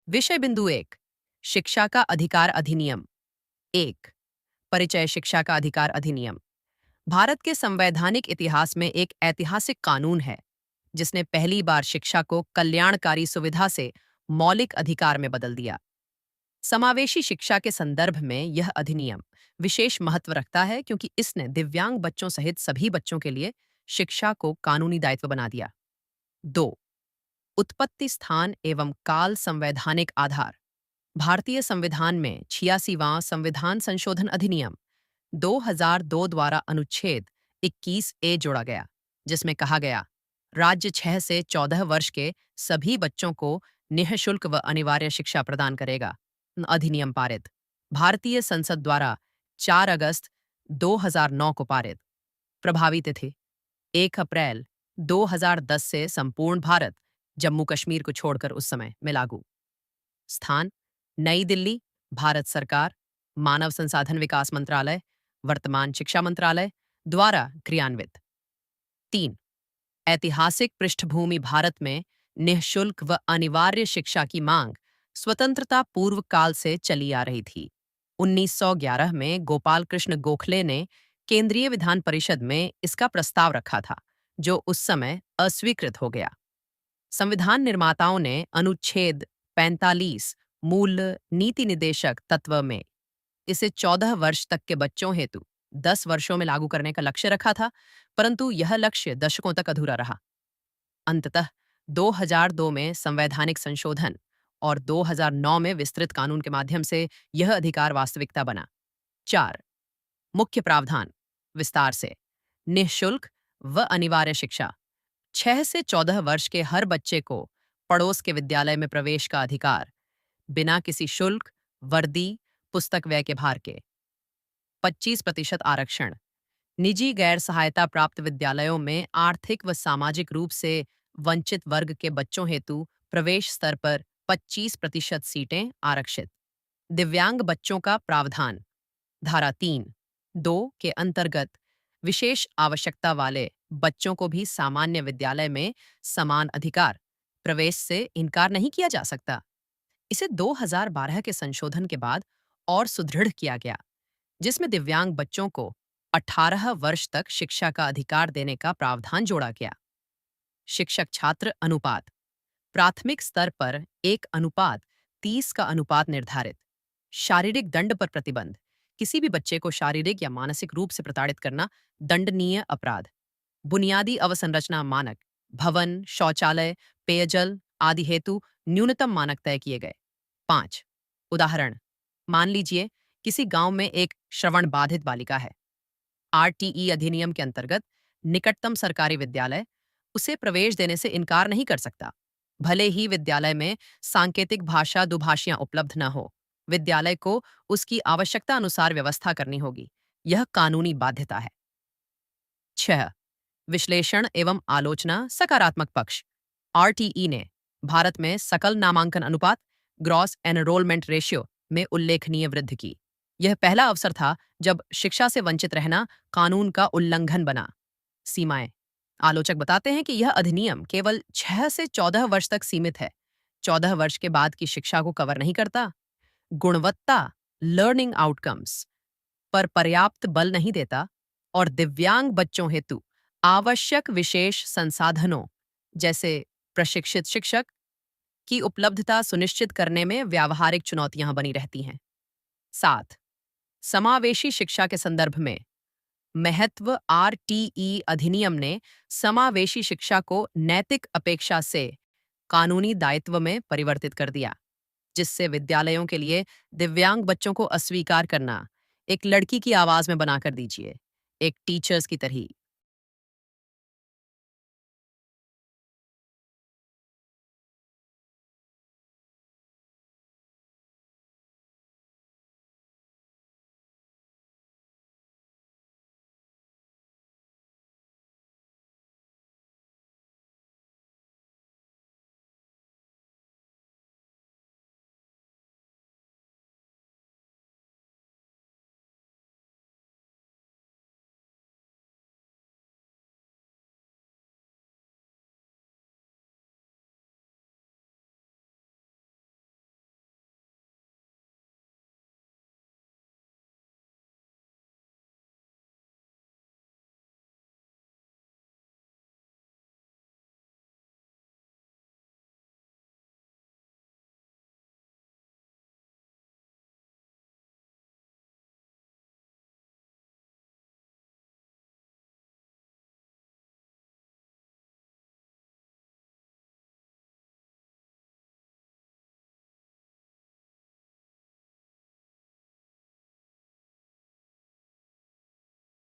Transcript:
विषय बिंदु 1। शिक्षा का अधिकार अधिनियम। 1। परिचय। शिक्षा का अधिकार अधिनियम भारत के संवैधानिक इतिहास में एक ऐतिहासिक कानून है जिसने पहली बार शिक्षा को कल्याणकारी सुविधा से मौलिक अधिकार में बदल दिया। समावेशी शिक्षा के संदर्भ में यह अधिनियम विशेष महत्व रखता है क्योंकि इसने दिव्यांग बच्चों सहित सभी बच्चों के लिए शिक्षा को कानूनी दायित्व बना दिया। 2। उत्पत्ति स्थान एवं काल। संवैधानिक आधार। भारतीय संविधान में 86वां संविधान संशोधन अधिनियम 2002 द्वारा अनुच्छेद 21 ए जोड़ा गया, जिसमें कहा गया, राज्य 6 से 14 वर्ष के सभी बच्चों को निःशुल्क व अनिवार्य शिक्षा प्रदान करेगा। अधिनियम पारित। भारतीय संसद द्वारा 4 अगस्त 2009 को पारित। प्रभावी तिथि 1 अप्रैल 2010 से संपूर्ण भारत, जम्मू कश्मीर को छोड़कर उस समय में लागू। स्थान नई दिल्ली, भारत सरकार, मानव संसाधन विकास मंत्रालय, वर्तमान शिक्षा मंत्रालय द्वारा क्रियान्वित। 3। ऐतिहासिक पृष्ठभूमि। भारत में निःशुल्क व अनिवार्य शिक्षा की मांग स्वतंत्रता पूर्व काल से चली आ रही थी। 1911 में गोपाल कृष्ण गोखले ने केंद्रीय विधान परिषद में इसका प्रस्ताव रखा था, जो उस समय अस्वीकृत हो गया। संविधान निर्माताओं ने अनुच्छेद 45 मूल नीति निदेशक तत्व में इसे 14 वर्ष तक के बच्चों हेतु 10 वर्षों में लागू करने का लक्ष्य रखा था, परंतु यह लक्ष्य दशकों तक अधूरा रहा। अंततः 2002 में संवैधानिक संशोधन और 2009 में विस्तृत कानून के माध्यम से यह अधिकार वास्तविकता बना। 4। मुख्य प्रावधान विस्तार से। निःशुल्क व अनिवार्य शिक्षा। 6 से 14 वर्ष के हर बच्चे को पड़ोस के विद्यालय में प्रवेश का अधिकार, बिना किसी शुल्क, वर्दी, पुस्तक व्यय के भार के। 25% आरक्षण। निजी गैर सहायता प्राप्त विद्यालयों में आर्थिक व सामाजिक रूप से वंचित वर्ग के बच्चों हेतु प्रवेश स्तर पर 25% सीटें आरक्षित। दिव्यांग बच्चों का प्रावधान। धारा 3(2) के अंतर्गत विशेष आवश्यकता वाले बच्चों को भी सामान्य विद्यालय में समान अधिकार, प्रवेश से इनकार नहीं किया जा सकता। इसे 2012 के संशोधन के बाद और सुदृढ़ किया गया, जिसमें दिव्यांग बच्चों को 18 वर्ष तक शिक्षा का अधिकार देने का प्रावधान जोड़ा गया। शिक्षक छात्र अनुपात। प्राथमिक स्तर पर 1:30 का अनुपात निर्धारित। शारीरिक दंड पर प्रतिबंध। किसी भी बच्चे को शारीरिक या मानसिक रूप से प्रताड़ित करना दंडनीय अपराध। बुनियादी अवसंरचना मानक। भवन, शौचालय, पेयजल आदि हेतु न्यूनतम मानक तय किए गए। 5। उदाहरण, मान लीजिए किसी गांव में एक श्रवण बाधित बालिका है। आरटीई अधिनियम के अंतर्गत निकटतम सरकारी विद्यालय उसे प्रवेश देने से इनकार नहीं कर सकता, भले ही विद्यालय में सांकेतिक भाषा दुभाषियां उपलब्ध न हो। विद्यालय को उसकी आवश्यकता अनुसार व्यवस्था करनी होगी। यह कानूनी बाध्यता है। 6। विश्लेषण एवं आलोचना सकारात्मक पक्ष। आरटीई ने भारत में सकल नामांकन अनुपात, ग्रॉस एनरोलमेंट रेशियो में उल्लेखनीय वृद्धि की। यह पहला अवसर था जब शिक्षा से वंचित रहना कानून का उल्लंघन बना। सीमाएं। आलोचक बताते हैं कि यह अधिनियम केवल 6 से 14 वर्ष तक सीमित है, 14 वर्ष के बाद की शिक्षा को कवर नहीं करता। गुणवत्ता लर्निंग आउटकम्स पर पर्याप्त बल नहीं देता और दिव्यांग बच्चों हेतु आवश्यक विशेष संसाधनों जैसे प्रशिक्षित शिक्षक की उपलब्धता सुनिश्चित करने में व्यावहारिक चुनौतियां बनी रहती हैं। 7। समावेशी शिक्षा के संदर्भ में महत्व। आरटीई अधिनियम ने समावेशी शिक्षा को नैतिक अपेक्षा से कानूनी दायित्व में परिवर्तित कर दिया, जिससे विद्यालयों के लिए दिव्यांग बच्चों को अस्वीकार करना एक लड़की की आवाज में बनाकर दीजिए, एक टीचर्स की तरह